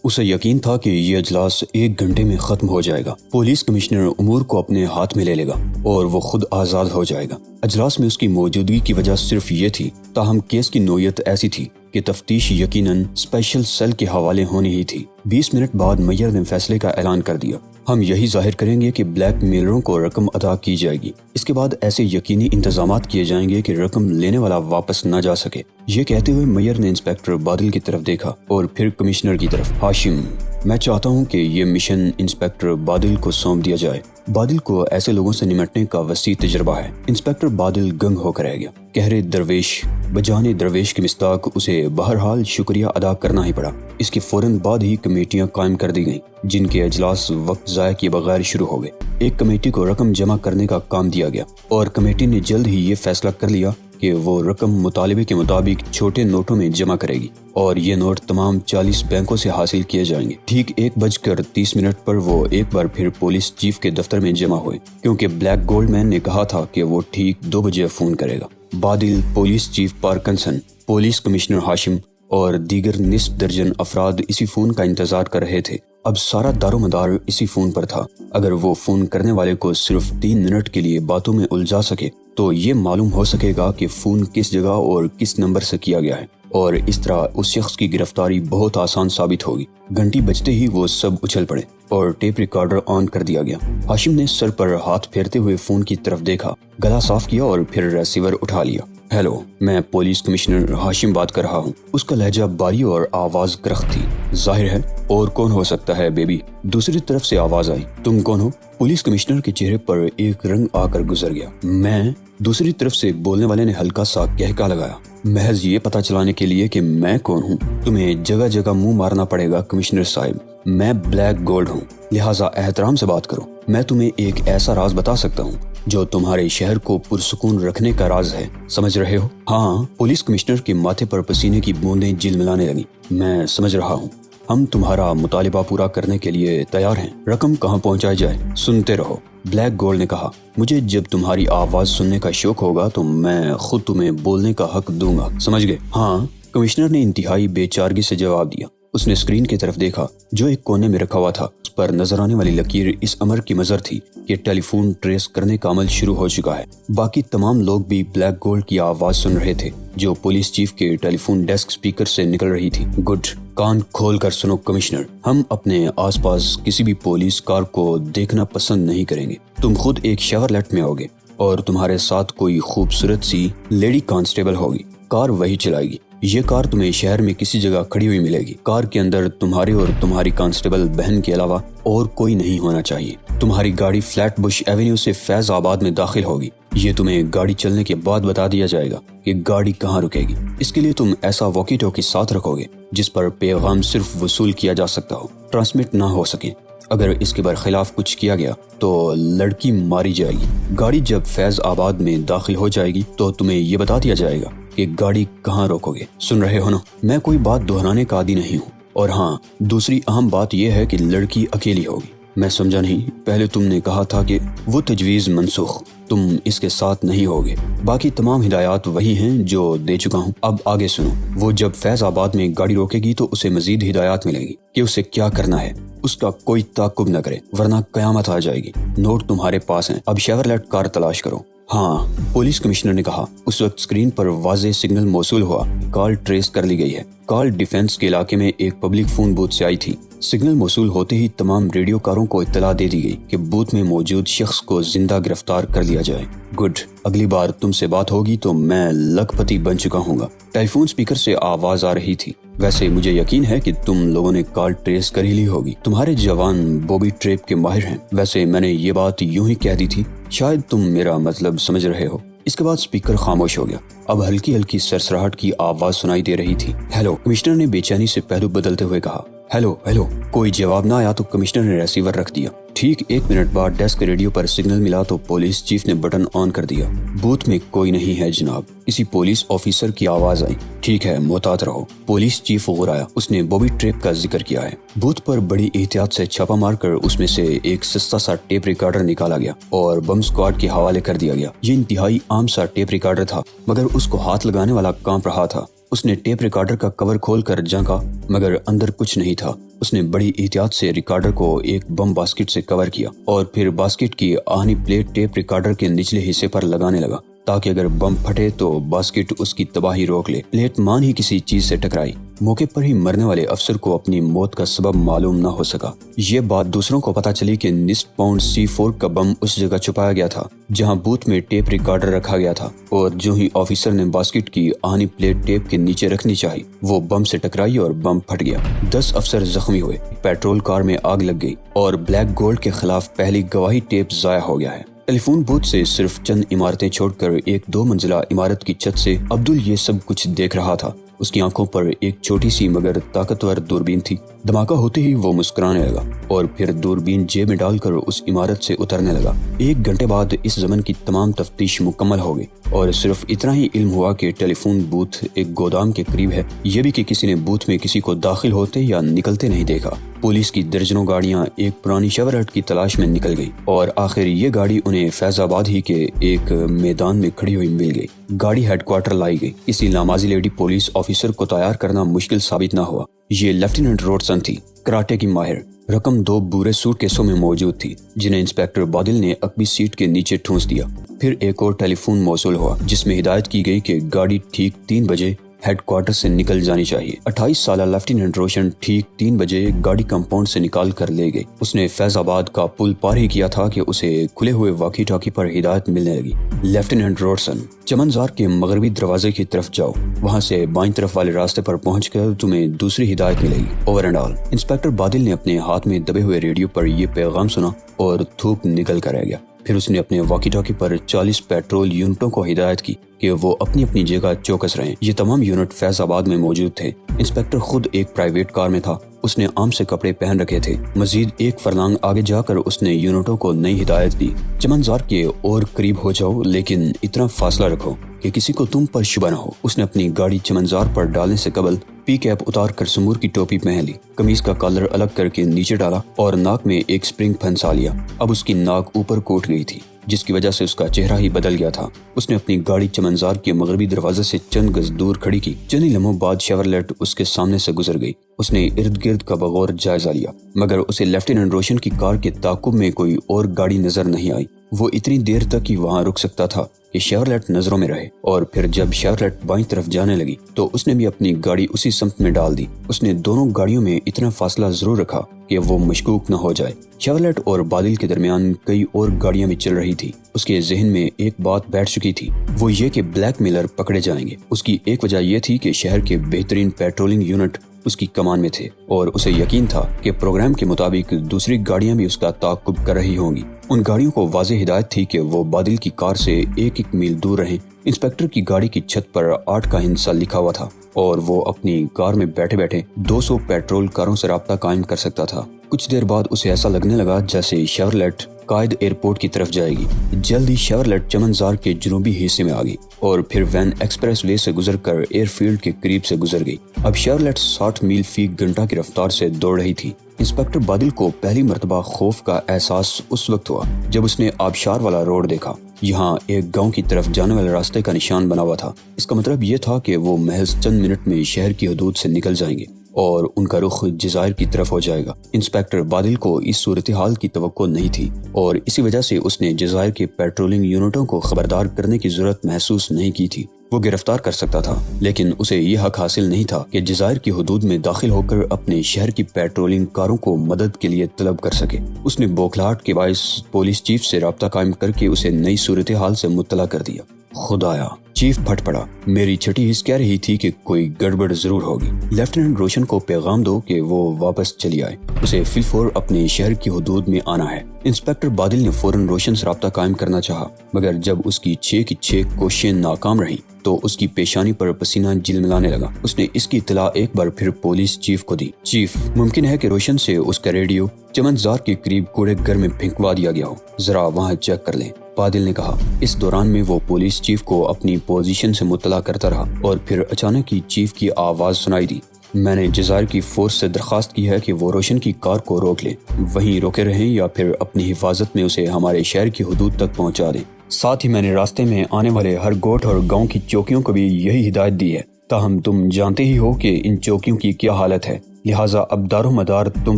اسے یقین تھا کہ یہ اجلاس 1 گھنٹے میں ختم ہو جائے گا۔ پولیس کمشنر امور کو اپنے ہاتھ میں لے لے گا اور وہ خود آزاد ہو جائے گا۔ اجلاس میں اس کی موجودگی کی وجہ صرف یہ تھی، تاہم کیس کی نوعیت ایسی تھی کہ تفتیش یقیناً اسپیشل سیل کے حوالے ہونی ہی تھی۔ 20 منٹ بعد میئر نے فیصلے کا اعلان کر دیا۔ ہم یہی ظاہر کریں گے کہ بلیک میلروں کو رقم ادا کی جائے گی۔ اس کے بعد ایسے یقینی انتظامات کیے جائیں گے کہ رقم لینے والا واپس نہ جا سکے۔ یہ کہتے ہوئے میئر نے انسپیکٹر بادل کی طرف دیکھا اور پھر کمشنر کی طرف۔ ہاشم، میں چاہتا ہوں کہ یہ مشن انسپیکٹر بادل کو سونپ دیا جائے۔ بادل کو ایسے لوگوں سے نمٹنے کا وسیع تجربہ ہے۔ انسپیکٹر بادل گنگ ہو کر رہ گیا۔ کہرے درویش بجانے درویش کے مصداق اسے بہرحال شکریہ ادا کرنا ہی پڑا۔ اس کے فوراً بعد ہی کمیٹیاں قائم کر دی گئیں، جن کے اجلاس وقت ضائع کیے بغیر شروع ہو گئے۔ ایک کمیٹی کو رقم جمع کرنے کا کام دیا گیا اور کمیٹی نے جلد ہی یہ فیصلہ کر لیا کہ وہ رقم مطالبے کے مطابق چھوٹے نوٹوں میں جمع کرے گی اور یہ نوٹ تمام 40 بینکوں سے حاصل کیے جائیں گے۔ ٹھیک 1:30 پر وہ ایک بار پھر پولیس چیف کے دفتر میں جمع ہوئے، کیونکہ بلیک گولڈ مین نے کہا تھا کہ وہ ٹھیک 2 بجے فون کرے گا۔ بادل، police chief Parkinson, police commissioner Hashim اور دیگر نصف درجن افراد اسی فون کا انتظار کر رہے تھے۔ اب سارا دار و مدار اسی فون پر تھا۔ اگر وہ فون کرنے والے کو صرف 3 منٹ کے لیے باتوں میں الجھا سکے تو یہ معلوم ہو سکے گا کہ فون کس جگہ اور کس نمبر سے کیا گیا ہے، اور اس طرح اس شخص کی گرفتاری بہت آسان ثابت ہوگی۔ گھنٹی بجتے ہی وہ سب اچھل پڑے اور ٹیپ ریکارڈر آن کر دیا گیا۔ ہاشم نے سر پر ہاتھ پھیرتے ہوئے فون کی طرف دیکھا، گلا صاف کیا اور پھر ریسیور اٹھا لیا۔ ہیلو، میں پولیس کمشنر ہاشم بات کر رہا ہوں۔ اس کا لہجہ باری اور آواز کرخت تھی۔ ظاہر ہے، اور کون ہو سکتا ہے بیبی؟ دوسری طرف سے آواز آئی۔ تم کون ہو؟ پولیس کمشنر کے چہرے پر ایک رنگ آ کر گزر گیا۔ میں؟ دوسری طرف سے بولنے والے نے ہلکا سا کہکا لگایا۔ محض یہ پتہ چلانے کے لیے کہ میں کون ہوں تمہیں جگہ جگہ منہ مارنا پڑے گا کمشنر صاحب۔ میں بلیک گولڈ ہوں، لہٰذا احترام سے بات کرو۔ میں تمہیں ایک ایسا راز بتا سکتا ہوں جو تمہارے شہر کو پرسکون رکھنے کا راز ہے، سمجھ رہے ہو؟ ہاں، پولیس کمشنر کے ماتھے پر پسینے کی بوندیں جلملانے لگیں۔ میں سمجھ رہا ہوں، ہم تمہارا مطالبہ پورا کرنے کے لیے تیار ہیں۔ رقم کہاں پہنچائی جائے؟ سنتے رہو، بلیک گولڈ نے کہا۔ مجھے جب تمہاری آواز سننے کا شوق ہوگا تو میں خود تمہیں بولنے کا حق دوں گا، سمجھ گئے؟ ہاں، کمشنر نے انتہائی بے چارگی سے جواب دیا۔ اس نے اسکرین کی طرف دیکھا جو ایک کونے میں رکھا ہوا تھا۔ اس پر نظر آنے والی لکیر اس امر کی مظہر تھی کہ ٹیلی فون ٹریس کرنے کا عمل شروع ہو چکا ہے۔ باقی تمام لوگ بھی بلیک گولڈ کی آواز سن رہے تھے جو پولیس چیف کے ٹیلی فون ڈیسک اسپیکر سے نکل رہی تھی۔ گڈ، کان کھول کر سنو کمشنر، ہم اپنے آس پاس کسی بھی پولیس کار کو دیکھنا پسند نہیں کریں گے۔ تم خود ایک شیورلیٹ میں ہوگے اور تمہارے ساتھ کوئی خوبصورت سی لیڈی کانسٹیبل ہوگی۔ کار وہی چلائے گی۔ یہ کار تمہیں شہر میں کسی جگہ کھڑی ہوئی ملے گی۔ کار کے اندر تمہارے اور تمہاری کانسٹیبل بہن کے علاوہ اور کوئی نہیں ہونا چاہیے۔ تمہاری گاڑی فلیٹ بش ایونیو سے فیض آباد میں داخل ہوگی۔ یہ تمہیں گاڑی چلنے کے بعد بتا دیا جائے گا کہ گاڑی کہاں رکے گی۔ اس کے لیے تم ایسا واکی ٹاکی ساتھ رکھو گے جس پر پیغام صرف وصول کیا جا سکتا ہو، ٹرانسمٹ نہ ہو سکے۔ اگر اس کے برخلاف کچھ کیا گیا تو لڑکی ماری جائے گی۔ گاڑی جب فیض آباد میں داخل ہو جائے گی تو تمہیں یہ بتا دیا جائے گا کہ گاڑی کہاں روکو گے۔ سن رہے ہو نا؟ میں کوئی بات دہرانے کا عادی نہیں ہوں۔ اور ہاں، دوسری اہم بات یہ ہے کہ لڑکی اکیلی ہوگی۔ میں سمجھا نہیں، پہلے تم نے کہا تھا کہ وہ تجویز منسوخ، تم اس کے ساتھ نہیں ہوگے۔ باقی تمام ہدایات وہی ہیں جو دے چکا ہوں۔ اب آگے سنو، وہ جب فیض آباد میں گاڑی روکے گی تو اسے مزید ہدایات ملیں گی کہ اسے کیا کرنا ہے۔ اس کا کوئی تعاقب نہ کرے ورنہ قیامت آ جائے گی۔ نوٹ تمہارے پاس ہیں، اب شیورلیٹ کار تلاش کرو۔ ہاں، پولیس کمشنر نے کہا۔ اس وقت اسکرین پر واضح سگنل موصول ہوا، کال ٹریس کر لی گئی ہے۔ کال ڈیفنس کے علاقے میں ایک پبلک فون بوتھ سے آئی تھی۔ سگنل موصول ہوتے ہی تمام ریڈیو کاروں کو اطلاع دے دی گئی کہ بوتھ میں موجود شخص کو زندہ گرفتار کر لیا جائے۔ گڈ، اگلی بار تم سے بات ہوگی تو میں لکھ پتی بن چکا ہوں گا۔ ٹیلی فون اسپیکر سے آواز آ رہی تھی۔ ویسے مجھے یقین ہے کہ تم لوگوں نے کال ٹریس کر ہی لی ہوگی۔ تمہارے جوان بوبی ٹریپ کے ماہر ہیں۔ ویسے میں نے یہ بات یوں ہی کہہ دی تھی، شاید تم میرا مطلب سمجھ رہے ہو۔ اس کے بعد اسپیکر خاموش ہو گیا۔ اب ہلکی ہلکی سرسراہٹ کی آواز سنائی دے رہی تھی۔ ہیلو، کمشنر نے بے چینی سے پہلو بدلتے ہوئے کہا۔ ہیلو ہیلو، کوئی جواب نہ آیا تو کمشنر نے ریسیور رکھ دیا۔ ٹھیک 1 منٹ بعد ڈیسک ریڈیو پر سگنل ملا تو پولیس چیف نے بٹن آن کر دیا۔ بوتھ میں کوئی نہیں ہے جناب، کسی پولیس آفیسر کی آواز آئی۔ ٹھیک ہے، محتاط رہو۔ Police chief غرایا۔ اس نے بوبی ٹریپ کا ذکر کیا ہے۔ بوتھ پر بڑی احتیاط سے چھاپا مار کر اس میں سے ایک سستا سا ٹیپ ریکارڈر نکالا گیا اور بم اسکواڈ کے حوالے کر دیا گیا۔ یہ انتہائی عام سا ٹیپ ریکارڈر تھا مگر اس کو ہاتھ لگانے والا کانپ رہا تھا۔ اس نے ٹیپ ریکارڈر کا کور کھول کر جھانکا مگر اندر کچھ نہیں تھا۔ اس نے بڑی احتیاط سے ریکارڈر کو ایک بم باسکٹ سے کور کیا اور پھر باسکٹ کی آہنی پلیٹ ٹیپ ریکارڈر کے نچلے حصے پر لگانے لگا تاکہ اگر بم پھٹے تو باسکٹ اس کی تباہی روک لے۔ پلیٹ مان ہی کسی چیز سے ٹکرائی۔ موقع پر ہی مرنے والے افسر کو اپنی موت کا سبب معلوم نہ ہو سکا۔ یہ بات دوسروں کو پتہ چلی کہ نصف پاؤنڈ C4 کا بم اس جگہ چھپایا گیا تھا جہاں بوتھ میں ٹیپ ریکارڈر رکھا گیا تھا، اور جو ہی آفیسر نے باسکٹ کی آہنی پلیٹ ٹیپ کے نیچے رکھنی چاہی وہ بم سے ٹکرائی اور بم پھٹ گیا۔ 10 افسر زخمی ہوئے، پیٹرول کار میں آگ لگ گئی اور بلیک گولڈ کے خلاف پہلی گواہی ٹیپ ضائع ہو گیا ہے۔ ٹیلی فون بوتھ سے صرف چند عمارتیں چھوڑ کر ایک 2 منزلہ عمارت کی چھت سے عبدل یہ سب کچھ دیکھ رہا تھا۔ اس کی آنکھوں پر ایک چھوٹی سی مگر طاقتور دوربین تھی۔ دھماکہ ہوتے ہی وہ مسکرانے لگا اور پھر دوربین جیب میں ڈال کر اس عمارت سے اترنے لگا۔ 1 گھنٹے بعد اس زمن کی تمام تفتیش مکمل ہو گئی اور صرف اتنا ہی علم ہوا کہ ٹیلی فون بوتھ ایک گودام کے قریب ہے، یہ بھی کہ کسی نے بوتھ میں کسی کو داخل ہوتے یا نکلتے نہیں دیکھا۔ پولیس کی درجنوں گاڑیاں ایک پرانی شیورلیٹ کی تلاش میں نکل گئی اور آخر یہ گاڑی انہیں فیض آباد ہی کے ایک میدان میں کھڑی ہوئی مل گئی۔ گاڑی ہیڈ کوارٹر لائی گئی۔ کسی نامازی لیڈی پولیس آفیسر کو تیار کرنا مشکل ثابت نہ ہوا۔ یہ لیفٹیننٹ روڈسن تھی، کراٹے کی ماہر۔ رقم 2 بورے سوٹ کیسوں میں موجود تھی جنہیں انسپیکٹر بادل نے عقبی سیٹ کے نیچے ٹھونس دیا۔ پھر ایک اور ٹیلی فون موصول ہوا جس میں ہدایت کی گئی کہ گاڑی ٹھیک 3 بجے ہیڈ کوارٹر سے نکل جانی چاہیے۔ 28 سالہ لیفٹیننٹ روشن ٹھیک 3 بجے گاڑی کمپاؤنڈ سے نکال کر لے گئی۔ اس نے فیض آباد کا پل پار ہی کیا تھا کہ اسے کھلے ہوئے واکی ٹاکی پر ہدایت ملنے لگی۔ لیفٹیننٹ روڈسن، چمنزار کے مغربی دروازے کی طرف جاؤ، وہاں سے بائیں طرف والے راستے پر پہنچ کر تمہیں دوسری ہدایت ملے گی، اوور اینڈ آل۔ انسپیکٹر بادل نے اپنے ہاتھ میں دبے ہوئے ریڈیو پر یہ پیغام سنا اور تھوک نکل کر رہ گیا۔ پھر اس نے اپنے واکی ٹاکی پر 40 پیٹرول یونٹوں کو ہدایت کی کہ وہ اپنی اپنی جگہ چوکس رہیں۔ یہ تمام یونٹ فیض آباد میں موجود تھے۔ انسپیکٹر خود ایک پرائیویٹ کار میں تھا۔ اس نے عام سے کپڑے پہن رکھے تھے۔ مزید 1 فرلانگ آگے جا کر اس نے یونٹوں کو نئی ہدایت دی۔ چمنزار کے اور قریب ہو جاؤ لیکن اتنا فاصلہ رکھو کہ کسی کو تم پر شبہ نہ ہو۔ اس نے اپنی گاڑی چمنزار پر ڈالنے سے قبل پی کیپ اتار کر سمور کی ٹوپی پہن لی، قمیض کا کالر الگ کر کے نیچے ڈالا اور ناک میں ایک سپرنگ پھنسا لیا۔ اب اس کی ناک اوپر کوٹ گئی تھی جس کی وجہ سے اس کا چہرہ ہی بدل گیا تھا۔ اس نے اپنی گاڑی چمنزار کے مغربی دروازے سے چند گز دور کھڑی کی۔ چند ہی لمحوں بعد شیورلیٹ اس کے سامنے سے گزر گئی۔ اس نے ارد گرد کا بغور جائزہ لیا مگر اسے لیفٹیننٹ روشن کی کار کے تعاقب میں کوئی اور گاڑی نظر نہیں آئی۔ وہ اتنی دیر تک ہی وہاں رک سکتا تھا کہ شیورلیٹ نظروں میں رہے، اور پھر جب شیورلیٹ بائیں طرف جانے لگی تو اس نے بھی اپنی گاڑی اسی سمت میں ڈال دی۔ اس نے دونوں گاڑیوں میں اتنا فاصلہ ضرور رکھا کہ وہ مشکوک نہ ہو جائے۔ شیورلیٹ اور بادل کے درمیان کئی اور گاڑیاں بھی چل رہی تھی۔ اس کے ذہن میں ایک بات بیٹھ چکی تھی، وہ یہ کہ بلیک میلر پکڑے جائیں گے۔ اس کی ایک وجہ یہ تھی کہ شہر کے بہترین پیٹرولنگ یونٹ اس کی کمان میں تھے اور اسے یقین تھا کہ پروگرام کے مطابق دوسری گاڑیاں بھی اس کا تعاقب کر رہی ہوں گی۔ ان گاڑیوں کو واضح ہدایت تھی کہ وہ بادل کی کار سے 1 میل دور رہیں۔ انسپیکٹر کی گاڑی کی چھت پر 8 کا ہندسہ لکھا ہوا تھا اور وہ اپنی کار میں بیٹھے بیٹھے 200 پیٹرول کاروں سے رابطہ قائم کر سکتا تھا۔ کچھ دیر بعد اسے ایسا لگنے لگا جیسے شیورلیٹ قائد ایئرپورٹ کی طرف جائے گی۔ جلد ہی شیورلیٹ چمنزار کے جنوبی حصے میں آ گئی اور پھر وین ایکسپریس وے سے گزر کر ایئر فیلڈ کے قریب سے گزر گئی۔ اب شیورلیٹ 60 میل فی گھنٹہ کی رفتار سے دوڑ رہی تھی۔ انسپیکٹر بادل کو پہلی مرتبہ خوف کا احساس اس وقت ہوا جب اس نے آبشار والا روڈ دیکھا۔ یہاں ایک گاؤں کی طرف جانے والے راستے کا نشان بنا ہوا تھا۔ اس کا مطلب یہ تھا کہ وہ محض چند منٹ میں شہر کی حدود سے نکل جائیں گے اور ان کا رخ جزائر کی طرف ہو جائے گا۔ انسپیکٹر بادل کو اس صورتحال کی توقع نہیں تھی اور اسی وجہ سے اس نے جزائر کے پیٹرولنگ یونٹوں کو خبردار کرنے کی ضرورت محسوس نہیں کی تھی۔ وہ گرفتار کر سکتا تھا لیکن اسے یہ حق حاصل نہیں تھا کہ جزائر کی حدود میں داخل ہو کر اپنے شہر کی پیٹرولنگ کاروں کو مدد کے لیے طلب کر سکے۔ اس نے بوکھلاہٹ کے باعث پولیس چیف سے رابطہ قائم کر کے اسے نئی صورتحال سے مطلع کر دیا۔ خدایا، چیف پھٹ پڑا، میری چھٹی حس کہہ رہی تھی کہ کوئی گڑبڑ ضرور ہوگی۔ لیفٹیننٹ روشن کو پیغام دو کہ وہ واپس چلی آئے، اسے فی الفور اپنے شہر کی حدود میں آنا ہے۔ انسپیکٹر بادل نے فوراً روشن سے رابطہ قائم کرنا چاہا مگر جب اس کی 6 کی 6 کوششیں ناکام رہیں تو اس کی پیشانی پر پسینہ جلملانے لگا۔ اس نے اس کی اطلاع ایک بار پھر پولیس چیف کو دی۔ چیف، ممکن ہے کہ روشن سے اس کا ریڈیو چمنزار کے قریب کوڑے گھر میں پھینکوا دیا گیا ہو، ذرا وہاں چیک کر لیں، بادل نے کہا۔ اس دوران میں وہ پولیس چیف کو اپنی پوزیشن سے مطلع کرتا رہا اور پھر اچانک ہی چیف کی آواز سنائی دی۔ میں نے جزائر کی فورس سے درخواست کی ہے کہ وہ روشن کی کار کو روک لیں، وہیں روکے رہیں یا پھر اپنی حفاظت میں اسے ہمارے شہر کی حدود تک پہنچا دیں۔ ساتھ ہی میں نے راستے میں آنے والے ہر گوٹھ اور گاؤں کی چوکیوں کو بھی یہی ہدایت دی ہے تاہم تم جانتے ہی ہو کہ ان چوکیوں کی کیا حالت ہے، لہٰذا اب دار و مدار تم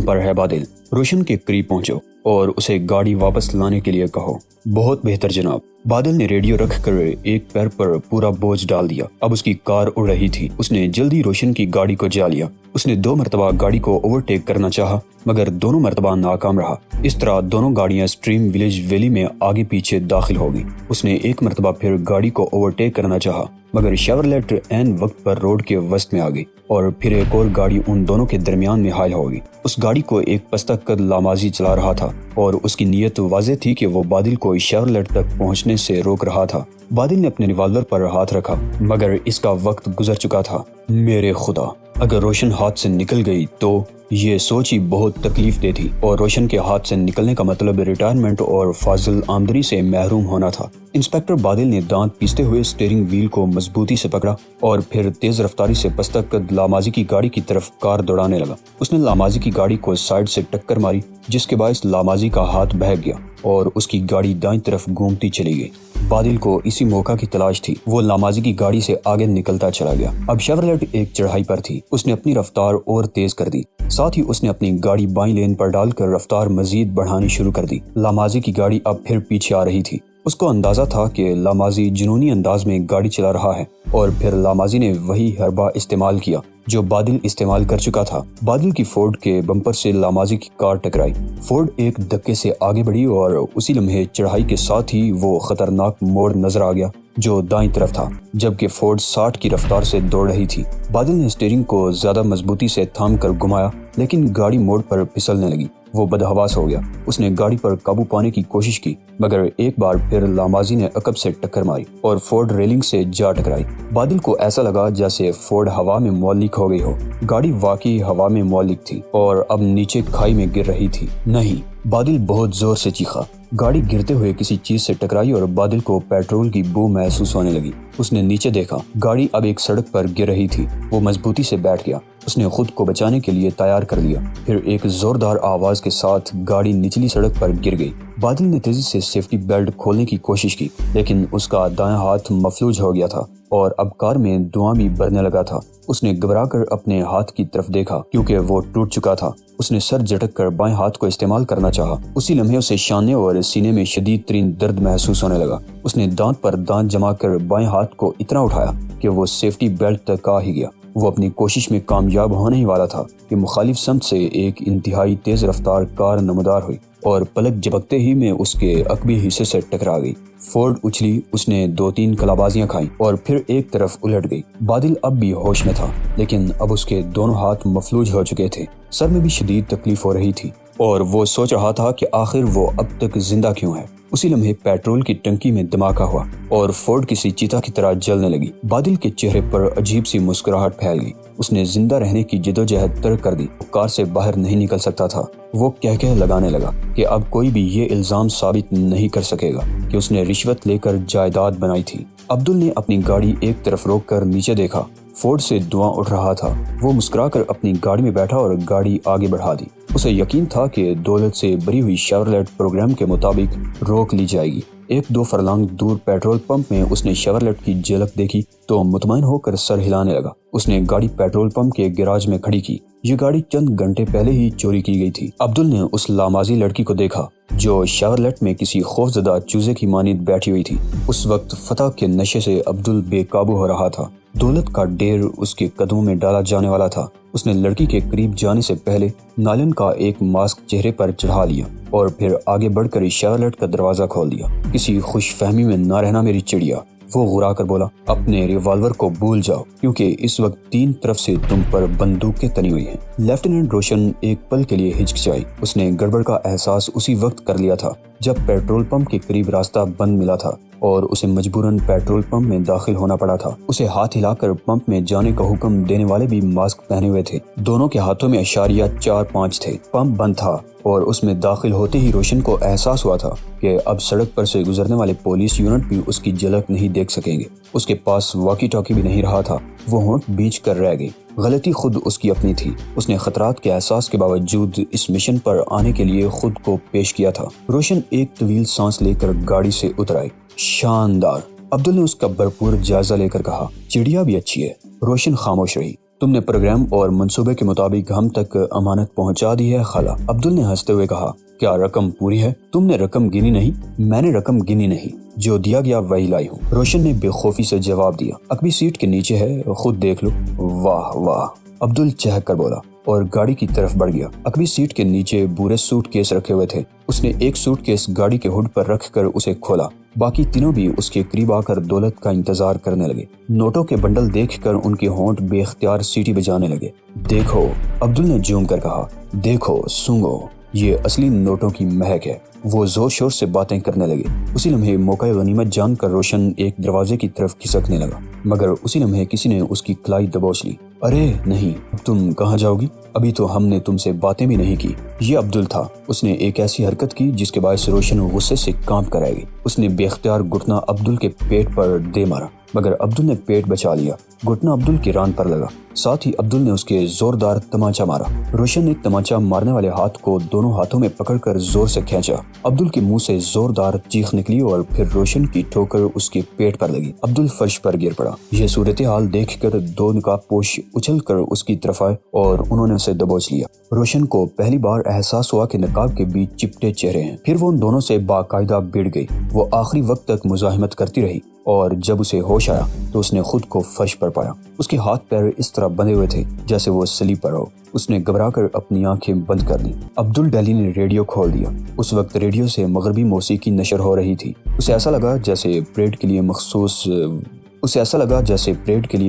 پر ہے بادل۔ روشن کے قریب پہنچو اور اسے گاڑی واپس لانے کے لیے کہو۔ بہت بہتر جناب۔ بادل نے ریڈیو رکھ کر ایک پیر پر پورا بوجھ ڈال دیا۔ اب اس کی کار اڑ رہی تھی۔ اس نے جلدی روشن کی گاڑی کو جا لیا۔ اس نے 2 مرتبہ گاڑی کو اوورٹیک کرنا چاہا مگر دونوں مرتبہ ناکام رہا۔ اس طرح دونوں گاڑیاں اسٹریم ولیج ویلی میں آگے پیچھے داخل ہو گئیں۔ اس نے ایک مرتبہ پھر گاڑی کو اوورٹیک کرنا چاہا مگر شیورلیٹ عین وقت پر روڈ کے وسط میں آ گئی اور پھر ایک اور گاڑی ان دونوں کے درمیان میں حائل ہو گئی۔ اس گاڑی کو ایک پستہ قد لاماضی چلا رہا تھا اور اس کی نیت واضح تھی کہ وہ بادل کو شیورلیٹ تک پہنچنے سے روک رہا تھا۔ بادل نے اپنے ریوالور پر ہاتھ رکھا مگر اس کا وقت گزر چکا تھا۔ میرے خدا، اگر روشن ہاتھ سے نکل گئی تو یہ سوچ ہی بہت تکلیف دہ تھی، اور روشن کے ہاتھ سے نکلنے کا مطلب ریٹائرمنٹ اور فاضل آمدنی سے محروم ہونا تھا۔ انسپکٹر بادل نے دانت پیستے ہوئے اسٹیئرنگ وہیل کو مضبوطی سے پکڑا اور پھر تیز رفتاری سے پستہ قد لاماضی کی گاڑی کی طرف کار دوڑانے لگا۔ اس نے لاماضی کی گاڑی کو سائیڈ سے ٹکر ماری جس کے باعث لاماضی کا ہاتھ بہک گیا اور اس کی گاڑی دائیں طرف گھومتی چلی گئی۔ بادل کو اسی موقع کی تلاش تھی۔ وہ لاماضی کی گاڑی سے آگے نکلتا چلا گیا۔ اب شیورلیٹ ایک چڑھائی پر تھی۔ اس نے اپنی رفتار اور تیز کر دی، ساتھ ہی اس نے اپنی گاڑی بائیں لین پر ڈال کر رفتار مزید بڑھانی شروع کر دی۔ لاماضی کی گاڑی اب پھر پیچھے آ رہی تھی۔ اس کو اندازہ تھا کہ لاماضی جنونی انداز میں گاڑی چلا رہا ہے اور پھر لاماضی نے وہی حربہ استعمال کیا جو بادل استعمال کر چکا تھا۔ بادل کی فورڈ کے بمپر سے لاماضی کی کار ٹکرائی۔ فورڈ ایک دھکے سے آگے بڑھی اور اسی لمحے چڑھائی کے ساتھ ہی وہ خطرناک موڑ نظر آ گیا جو دائیں طرف تھا، جبکہ فورڈ 60 کی رفتار سے دوڑ رہی تھی۔ بادل نے اسٹیئرنگ کو زیادہ مضبوطی سے تھام کر گھمایا لیکن گاڑی موڑ پر پھسلنے لگی۔ وہ بدحواس ہو گیا۔ اس نے گاڑی پر قابو پانے کی کوشش کی مگر ایک بار پھر لاماضی نے عقب سے ٹکر ماری اور فورڈ ریلنگ سے جا ٹکرائی۔ بادل کو ایسا لگا جیسے فورڈ ہوا میں معلق ہو گئی ہو۔ گاڑی واقعی ہوا میں معلق تھی اور اب نیچے کھائی میں گر رہی تھی۔ نہیں! بادل بہت زور سے چیخا۔ گاڑی گرتے ہوئے کسی چیز سے ٹکرائی اور بادل کو پیٹرول کی بو محسوس ہونے لگی۔ اس نے نیچے دیکھا، گاڑی اب ایک سڑک پر گر رہی تھی۔ وہ مضبوطی سے بیٹھ گیا۔ اس نے خود کو بچانے کے لیے تیار کر لیا۔ پھر ایک زوردار آواز کے ساتھ گاڑی نچلی سڑک پر گر گئی۔ بادل نے تیزی سے سیفٹی بیلٹ کھولنے کی کوشش کی لیکن اس کا دایاں ہاتھ مفلوج ہو گیا تھا اور اب کار میں دھواں بھی بھرنے لگا تھا۔ اس نے گھبرا کر اپنے ہاتھ کی طرف دیکھا کیونکہ وہ ٹوٹ چکا تھا۔ اس نے سر جھٹک کر بائیں ہاتھ کو استعمال کرنا چاہا۔ اسی لمحے اسے شانے اور سینے میں شدید ترین درد محسوس ہونے لگا۔ اس نے دانت پر دانت جما کر بائیں ہاتھ کو اتنا اٹھایا کہ وہ سیفٹی بیلٹ تک آ ہی گیا۔ وہ اپنی کوشش میں کامیاب ہونے ہی والا تھا کہ مخالف سمت سے ایک انتہائی تیز رفتار کار نمودار ہوئی اور پلک جھپکتے ہی میں اس کے عقبی حصے سے ٹکرا گئی۔ فورڈ اچھلی، اس نے 2-3 کلابازیاں کھائیں اور پھر ایک طرف الٹ گئی۔ بادل اب بھی ہوش میں تھا لیکن اب اس کے دونوں ہاتھ مفلوج ہو چکے تھے۔ سر میں بھی شدید تکلیف ہو رہی تھی اور وہ سوچ رہا تھا کہ آخر وہ اب تک زندہ کیوں ہے۔ اسی لمحے پیٹرول کی ٹنکی میں دھماکہ ہوا اور فورڈ کسی چیتا کی طرح جلنے لگی۔ بادل کے چہرے پر عجیب سی مسکراہٹ پھیل گئی۔ اس نے زندہ رہنے کی جدوجہد ترک کر دی۔ کار سے باہر نہیں نکل سکتا تھا۔ وہ کہہ لگانے لگا کہ اب کوئی بھی یہ الزام ثابت نہیں کر سکے گا کہ اس نے رشوت لے کر جائیداد بنائی تھی۔ عبدل نے اپنی گاڑی ایک طرف روک کر نیچے دیکھا۔ فورڈ سے دھواں اٹھ رہا تھا۔ وہ مسکرا کر اپنی گاڑی میں بیٹھا اور گاڑی آگے بڑھا دی۔ اسے یقین تھا کہ دولت سے بری ہوئی شیورلیٹ پروگرام کے مطابق روک لی جائے گی۔ 1-2 فرلانگ دور پیٹرول پمپ میں اس نے شیورلیٹ کی جھلک دیکھی تو مطمئن ہو کر سر ہلانے لگا۔ اس نے گاڑی پیٹرول پمپ کے گیراج میں کھڑی کی۔ یہ گاڑی چند گھنٹے پہلے ہی چوری کی گئی تھی۔ عبدل نے اس لاماضی لڑکی کو دیکھا جو شیورلیٹ میں کسی خوفزدہ چوزے کی مانند بیٹھی ہوئی تھی۔ اس وقت فتح کے نشے سے عبدل بے قابو ہو رہا تھا۔ دولت کا ڈھیر اس کے قدموں میں ڈالا جانے والا تھا۔ اس نے لڑکی کے قریب جانے سے پہلے نائلن کا ایک ماسک چہرے پر چڑھا لیا اور پھر آگے بڑھ کر شیورلیٹ کا دروازہ کھول دیا۔ کسی خوش فہمی میں نہ رہنا میری چڑیا، وہ غرا کر بولا۔ اپنے ریوالور کو بھول جاؤ کیونکہ اس وقت 3 طرف سے تم پر بندوقیں تنی ہوئی ہیں۔ لیفٹیننٹ روشن ایک پل کے لیے ہچکچائی۔ اس نے گڑبڑ کا احساس اسی وقت کر لیا تھا جب پیٹرول پمپ کے قریب راستہ بند ملا تھا اور اسے مجبوراً پیٹرول پمپ میں داخل ہونا پڑا تھا۔ اسے ہاتھ ہلا کر پمپ میں جانے کا حکم دینے والے بھی ماسک پہنے ہوئے تھے۔ دونوں کے ہاتھوں میں اشاریہ 4-5 تھے۔ پمپ بند تھا اور اس میں داخل ہوتے ہی روشن کو احساس ہوا تھا کہ اب سڑک پر سے گزرنے والے پولیس یونٹ بھی اس کی جھلک نہیں دیکھ سکیں گے۔ اس کے پاس واکی ٹاکی بھی نہیں رہا تھا۔ وہ ہونٹ بیچ کر رہ گئی۔ غلطی خود اس کی اپنی تھی۔ اس نے خطرات کے احساس کے باوجود اس مشن پر آنے کے لیے خود کو پیش کیا تھا۔ روشن ایک طویل سانس لے کر گاڑی سے اتر آئی۔ شاندار! عبدل نے اس کا بھرپور جائزہ لے کر کہا، چڑیا بھی اچھی ہے۔ روشن خاموش رہی۔ تم نے پروگرام اور منصوبے کے مطابق ہم تک امانت پہنچا دی ہے خالہ۔ عبدل نے ہنستے ہوئے کہا، کیا رقم پوری ہے؟ تم نے رقم گنی نہیں؟ میں نے رقم گنی نہیں، جو دیا گیا وہی لائی ہوں، روشن نے بے خوفی سے جواب دیا۔ اکبی سیٹ کے نیچے ہے، خود دیکھ لو۔ واہ واہ، عبدل چہک کر بولا اور گاڑی کی طرف بڑھ گیا۔ اکبی سیٹ کے نیچے بورے سوٹ کیس رکھے ہوئے تھے۔ اس نے ایک سوٹ کیس گاڑی کے ہوڈ پر رکھ کر اسے کھولا۔ باقی تینوں بھی اس کے قریب آ کر دولت کا انتظار کرنے لگے۔ نوٹوں کے بنڈل دیکھ کر ان کے ہونٹ بے اختیار سیٹی بجانے لگے۔ دیکھو، عبدل نے جھوم کر کہا، دیکھو، سونگو، یہ اصلی نوٹوں کی مہک ہے۔ وہ زور شور سے باتیں کرنے لگے۔ اسی لمحے موقع غنیمت جان کر روشن ایک دروازے کی طرف کھسکنے لگا، مگر اسی لمحے کسی نے اس کی کلائی دبوچ لی۔ ارے نہیں، تم کہاں جاؤ گی؟ ابھی تو ہم نے تم سے باتیں بھی نہیں کی۔ یہ عبدل تھا۔ اس نے ایک ایسی حرکت کی جس کے باعث روشن غصے سے کانپ کر آ گئی۔ اس نے بے اختیار گھٹنا عبدل کے پیٹ پر دے مارا، مگر عبدل نے پیٹ بچا لیا۔ گھٹنا عبدل کی ران پر لگا، ساتھ ہی عبدل نے اس کے زوردار تمانچہ مارا۔ روشن نے تمانچہ مارنے والے ہاتھ کو دونوں ہاتھوں میں پکڑ کر زور سے کھینچا۔ عبدل کے منہ سے زوردار چیخ نکلی اور پھر روشن کی ٹھوکر اس کے پیٹ پر لگی۔ عبدل فرش پر گر پڑا۔ یہ صورتحال دیکھ کر دو نقاب پوش اچھل کر اس کی طرف آئے اور انہوں نے اسے دبوچ لیا۔ روشن کو پہلی بار احساس ہوا کہ نقاب کے بیچ چپٹے چہرے ہیں۔ پھر وہ ان دونوں سے باقاعدہ بھیڑ گئی۔ وہ آخری وقت تک مزاحمت کرتی رہی اور جب اسے ہوش آیا تو اس نے خود کو فرش پر پایا۔ اس کے ہاتھ پیر اس طرح بندھے ہوئے تھے جیسے وہ سلیب پر ہو۔ اس نے گھبرا کر اپنی آنکھیں بند کر لی۔ عبدل ڈیلی نے ریڈیو کھول دیا۔ اس وقت ریڈیو سے مغربی موسیقی نشر ہو رہی تھی۔ اسے ایسا لگا جیسے پریڈ کے لیے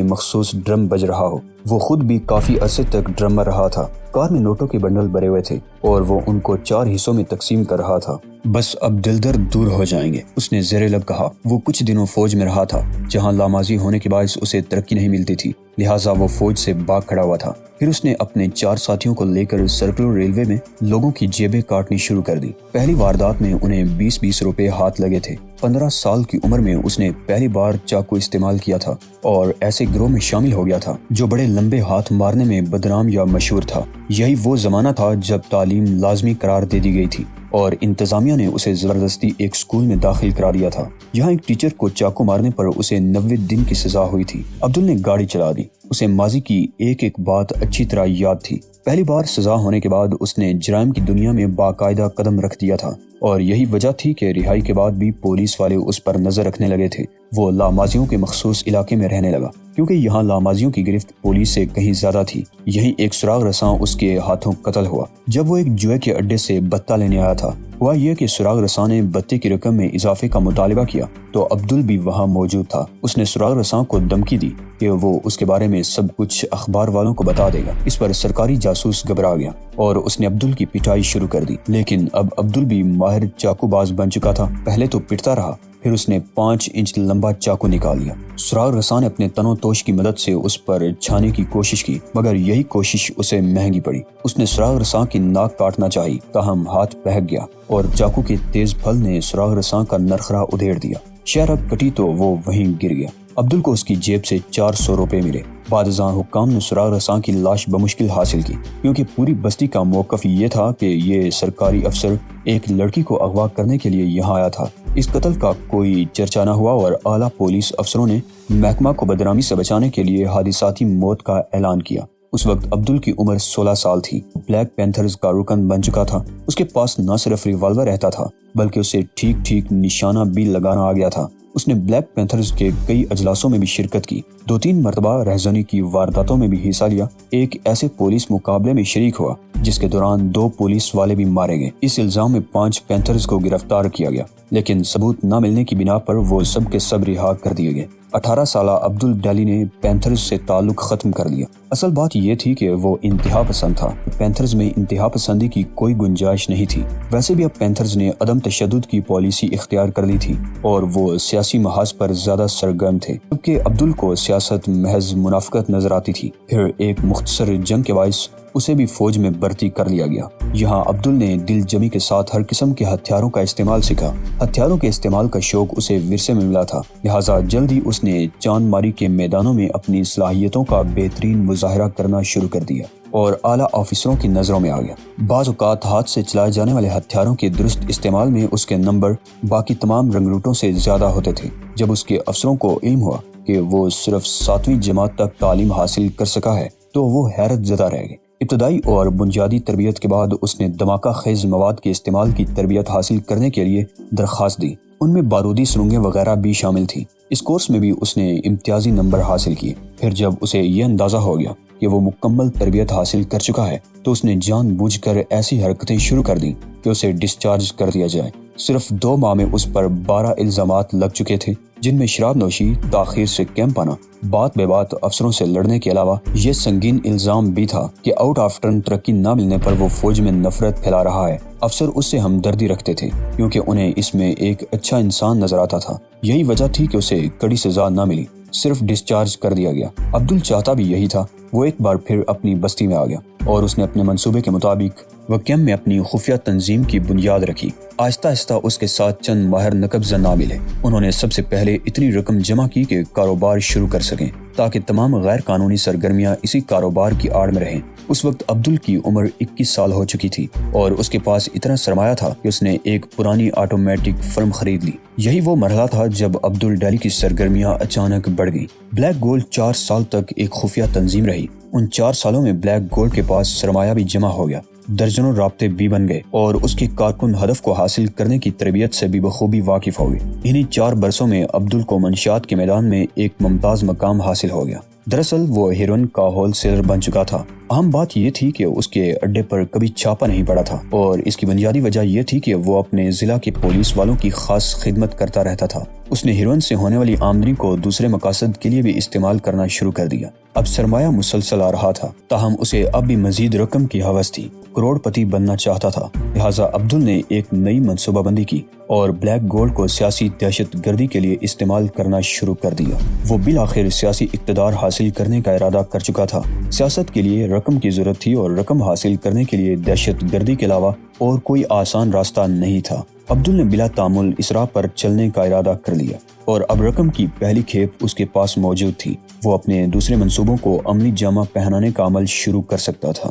مخصوص ڈرم بج رہا ہو۔ وہ خود بھی کافی عرصے تک ڈرمر رہا تھا۔ کار میں نوٹوں کے بنڈل بھرے ہوئے تھے اور وہ ان کو 4 حصوں میں تقسیم کر رہا تھا۔ بس اب دل درد دور ہو جائیں گے، اس نے زیر لب کہا۔ وہ کچھ دنوں فوج میں رہا تھا جہاں لامازی ہونے کے باعث اسے ترقی نہیں ملتی تھی، لہٰذا وہ فوج سے بھاگ کھڑا ہوا تھا۔ پھر اس نے اپنے 4 ساتھیوں کو لے کر سرکلر ریلوے میں لوگوں کی جیبیں کاٹنی شروع کر دی۔ پہلی واردات میں انہیں 20-20 روپے ہاتھ لگے تھے۔ 15 سال کی عمر میں اس نے پہلی بار چاقو استعمال کیا تھا اور ایسے گروہ میں شامل ہو گیا تھا جو بڑے لمبے ہاتھ مارنے میں بدنام یا مشہور تھا۔ یہی وہ زمانہ تھا جب تعلیم لازمی قرار دے دی گئی تھی اور انتظامیہ نے اسے زبردستی ایک اسکول میں داخل کرا دیا تھا۔ یہاں ایک ٹیچر کو چاقو مارنے پر اسے 90 دن کی سزا ہوئی تھی۔ عبدل نے گاڑی چلا دی۔ اسے ماضی کی ایک ایک بات اچھی طرح یاد تھی۔ پہلی بار سزا ہونے کے بعد اس نے جرائم کی دنیا میں باقاعدہ قدم رکھ دیا تھا اور یہی وجہ تھی کہ رہائی کے بعد بھی پولیس والے اس پر نظر رکھنے لگے تھے۔ وہ لامازیوں کے مخصوص علاقے میں رہنے لگا کیونکہ یہاں لامازیوں کی گرفت پولیس سے کہیں زیادہ تھی۔ یہی ایک سراغ رساں اس کے ہاتھوں قتل ہوا جب وہ ایک جوئے کے اڈے سے بتہ لینے آیا تھا۔ ہوا یہ کہ سراغ رساں نے بتے کی رقم میں اضافے کا مطالبہ کیا تو عبدل بھی وہاں موجود تھا۔ اس نے سراغ رساں کو دھمکی دی کہ وہ اس کے بارے میں سب کچھ اخبار والوں کو بتا دے گا۔ اس پر سرکاری جاسوس گھبرا گیا اور اس نے عبدل کی پٹائی شروع کر دی، لیکن اب عبدل بھی ماہر چاقو باز بن چکا تھا۔ پہلے تو پٹتا رہا، پھر اس نے 5 انچ لمبا چاقو نکال لیا۔ سراغ رساں نے اپنے تنو توش کی مدد سے اس پر چھانے کی کوشش کی، مگر یہی کوشش اسے مہنگی پڑی۔ اس نے سراغ رساں کی ناک کاٹنا چاہی، تاہم ہاتھ بہک گیا اور چاقو کے تیز پھل نے سراغ رساں کا نرخرا ادھیڑ دیا۔ شہرک کٹی تو وہ وہیں گر گیا۔ عبدل کو اس کی جیب سے 400 روپے ملے۔ بعد ازاں حکام نے سراغ رساں کی لاش بمشکل حاصل کی کیونکہ پوری بستی کا موقف یہ تھا کہ یہ سرکاری افسر ایک لڑکی کو اغوا کرنے کے لیے یہاں آیا تھا۔ اس قتل کا کوئی چرچہ نہ ہوا اور اعلیٰ پولیس افسروں نے محکمہ کو بدنامی سے بچانے کے لیے حادثاتی موت کا اعلان کیا۔ اس وقت عبدل کی عمر 16 سال تھی۔ بلیک پینتھرز کا رکن بن چکا تھا۔ اس کے پاس نہ صرف ریوالور رہتا تھا بلکہ اسے ٹھیک ٹھیک نشانہ بھی لگانا آ گیا تھا۔ اس نے بلیک پینتھرز کے کئی اجلاسوں میں بھی شرکت کی، 2-3 مرتبہ رہزنی کی وارداتوں میں بھی حصہ لیا۔ ایک ایسے پولیس مقابلے میں شریک ہوا جس کے دوران 2 پولیس والے بھی مارے گئے۔ اس الزام میں 5 پینتھرز کو گرفتار کیا گیا، لیکن ثبوت نہ ملنے کی بنا پر وہ سب کے سب رہا کر دیے گئے۔ 18 سالہ عبدل ڈیلی نے پینتھرز سے تعلق ختم کر لیا۔ اصل بات یہ تھی کہ وہ انتہا پسند تھا۔ پینتھرز میں انتہا پسندی کی کوئی گنجائش نہیں تھی۔ ویسے بھی اب پینتھرز نے عدم تشدد کی پالیسی اختیار کر لی تھی اور وہ سیاسی محاذ پر زیادہ سرگرم تھے، جبکہ عبدل کو سیاست محض منافقت نظر آتی تھی۔ پھر ایک مختصر جنگ کے باعث اسے بھی فوج میں بھرتی کر لیا گیا۔ یہاں عبدل نے دل جمی کے ساتھ ہر قسم کے ہتھیاروں کا استعمال سیکھا۔ ہتھیاروں کے استعمال کا شوق اسے ورثے میں ملا تھا، لہٰذا جلد ہی اس نے چاند ماری کے میدانوں میں اپنی صلاحیتوں کا بہترین مظاہرہ کرنا شروع کر دیا۔ اور اعلیٰ آفیسروں کی نظروں میں آ گیا۔ بعض اوقات ہاتھ سے چلائے جانے والے ہتھیاروں کے درست استعمال میں اس کے نمبر باقی تمام رنگروٹوں سے زیادہ ہوتے تھے۔ جب اس کے افسروں کو علم ہوا کہ وہ صرف 7ویں جماعت تک تعلیم حاصل کر سکا ہے تو وہ حیرت زدہ رہ گئے۔ ابتدائی اور بنیادی تربیت کے بعد اس نے دھماکہ خیز مواد کے استعمال کی تربیت حاصل کرنے کے لیے درخواست دی۔ ان میں بارودی سرنگیں وغیرہ بھی شامل تھیں۔ اس کورس میں بھی اس نے امتیازی نمبر حاصل کیے۔ پھر جب اسے یہ اندازہ ہو گیا کہ وہ مکمل تربیت حاصل کر چکا ہے تو اس نے جان بوجھ کر ایسی حرکتیں شروع کر دیں کہ اسے ڈسچارج کر دیا جائے۔ صرف 2 ماہ میں اس پر 12 الزامات لگ چکے تھے، جن میں شراب نوشی، تاخیر سے کیمپ آنا، بات بے بات افسروں سے لڑنے کے علاوہ یہ سنگین الزام بھی تھا کہ آؤٹ آف ٹرن ترقی نہ ملنے پر وہ فوج میں نفرت پھیلا رہا ہے۔ افسر اس سے ہمدردی رکھتے تھے کیونکہ انہیں اس میں ایک اچھا انسان نظر آتا تھا۔ یہی وجہ تھی کہ اسے کڑی سزا نہ ملی، صرف ڈسچارج کر دیا گیا۔ عبدل چاہتا بھی یہی تھا۔ وہ ایک بار پھر اپنی بستی میں آ گیا اور اس نے اپنے منصوبے کے مطابق وکیم میں اپنی خفیہ تنظیم کی بنیاد رکھی۔ آہستہ آہستہ اس کے ساتھ چند ماہر نقب زن ملے۔ انہوں نے سب سے پہلے اتنی رقم جمع کی کہ کاروبار شروع کر سکیں تاکہ تمام غیر قانونی سرگرمیاں اسی کاروبار کی آڑ میں رہیں۔ اس وقت عبدل کی عمر 21 سال ہو چکی تھی اور اس کے پاس اتنا سرمایہ تھا کہ اس نے ایک پرانی آٹومیٹک فرم خرید لی۔ یہی وہ مرحلہ تھا جب عبدل ڈیلی کی سرگرمیاں اچانک بڑھ گئیں۔ بلیک گولڈ 4 سال تک ایک خفیہ تنظیم رہی۔ ان 4 سالوں میں بلیک گولڈ کے پاس سرمایہ بھی جمع ہو گیا، درجنوں رابطے بھی بن گئے اور اس کے کارکن ہدف کو حاصل کرنے کی تربیت سے بھی بخوبی واقف ہو گئے۔ انہی 4 برسوں میں عبدل کو منشیات کے میدان میں ایک ممتاز مقام حاصل ہو گیا۔ دراصل وہ ہیروئن کا ہول سیلر بن چکا تھا۔ اہم بات یہ تھی کہ اس کے اڈے پر کبھی چھاپا نہیں پڑا تھا اور اس کی بنیادی وجہ یہ تھی کہ وہ اپنے ضلع کے پولیس والوں کی خاص خدمت کرتا رہتا تھا۔ اس نے ہیروئن سے ہونے والی آمدنی کو دوسرے مقاصد کے لیے بھی استعمال کرنا شروع کر دیا۔ اب سرمایہ مسلسل آ رہا تھا، تاہم اسے اب بھی مزید رقم کی ہوس تھی۔ کروڑ پتی بننا چاہتا تھا، لہٰذا عبدل نے ایک نئی منصوبہ بندی کی اور بلیک گولڈ کو سیاسی دہشت گردی کے لیے استعمال کرنا شروع کر دیا۔ وہ بالآخر سیاسی اقتدار حاصل کرنے کا ارادہ کر چکا تھا۔ سیاست کے لیے رقم کی ضرورت تھی اور رقم حاصل کرنے کے لیے دہشت گردی کے علاوہ اور کوئی آسان راستہ نہیں تھا۔ عبدل نے بلا تعامل اس راہ پر چلنے کا ارادہ کر لیا اور اب رقم کی پہلی کھیپ اس کے پاس موجود تھی۔ وہ اپنے دوسرے منصوبوں کو عملی جامہ پہنانے کا عمل شروع کر سکتا تھا۔